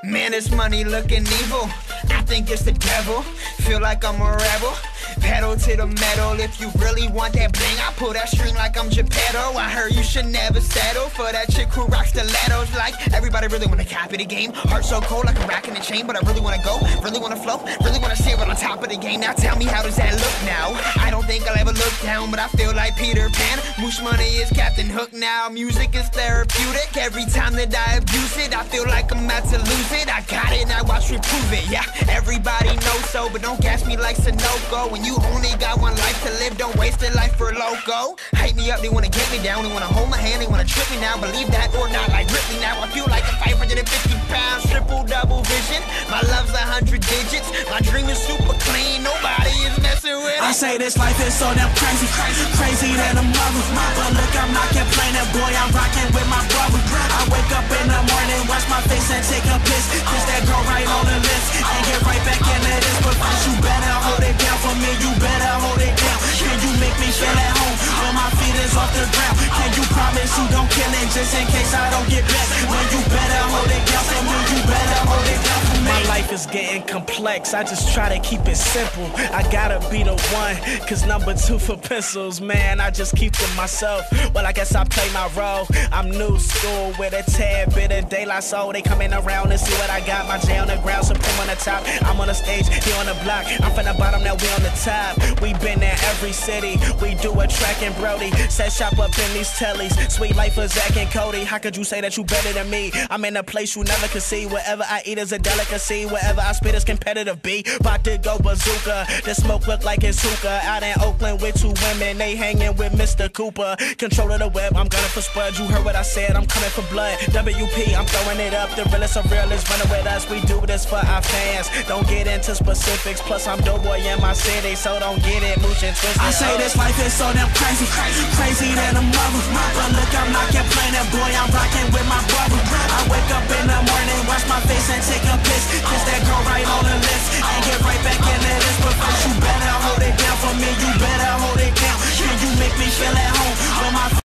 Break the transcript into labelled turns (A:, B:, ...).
A: Man, this money looking evil. I think it's the devil. Feel like I'm a rebel. Pedal to the metal. If you really want that bling, I pull that string like I'm Geppetto. I heard you should never settle for that chick who rocks stilettos. Like everybody really wanna copy the game. Heart so cold like a rack in the chain, but I really wanna go, really wanna flow, really wanna see it on top of the game. Now tell me, how does that look now? I don't think I'll ever look down, but I feel like Peter Pan. Moosh Money is Captain Hook now. Music is therapeutic. Every time that I abuse it, I feel like I'm about to lose it. I got it, now watch me prove it. Yeah, everybody knows so, but don't gas me like Sunoco. When you only got one life to live, don't waste a life for loco. Hype me up, they wanna get me down, they wanna hold my hand, they wanna trip me now. Believe that or not, like Ripley now. I feel like a 550 pounds, triple double vision. My love's 100 digits, my dream is super clean. Nobody is messing with it.
B: I say this life is so damn crazy, crazy than a mother. But look, I'm not complaining, boy, I'm rocking with my brother. I wake up in the morning, wash my face and take a piss. Kiss that girl right on the list, and get right back into this. But first you better hold it down for me, you better hold it down. Can you make me feel at home when my feet is off the ground? Can you promise you don't kill it just in case I don't get back? When you better hold it down for me, you better hold it down for me. My life is getting complex, I just try to keep it simple. I gotta be the one, cause number 2 for pencils, man, I just keep to myself. Well, I guess I play my role. I'm new school with a tad bit of daylight, so they coming around and see what I got. My J on the ground, Supreme on the top. I'm on the stage, he on the block. I'm from the bottom, now we on the top. We been in every city, we do a track in Brody. Set shop up in these tellies, sweet life for Zach and Cody. How could you say that you better than me? I'm in a place you never could see. Whatever I eat is a delicacy, wherever I spit is competitive B. Bout to go bazooka, the smoke look like it's hookah. Out in Oakland with 2 women, they hanging with Mr. Cooper. Control of the web, I'm gunning for Spud. You heard what I said, I'm coming for blood. WP, I'm throwing it up. The realest of real is running with us. We do this for our fans. Don't get into specifics. Plus, I'm dope boy in my city, so don't get it mooch and twisted. I say this life is so damn crazy, crazy than a mother. But look, I'm not complaining, boy, I'm rocking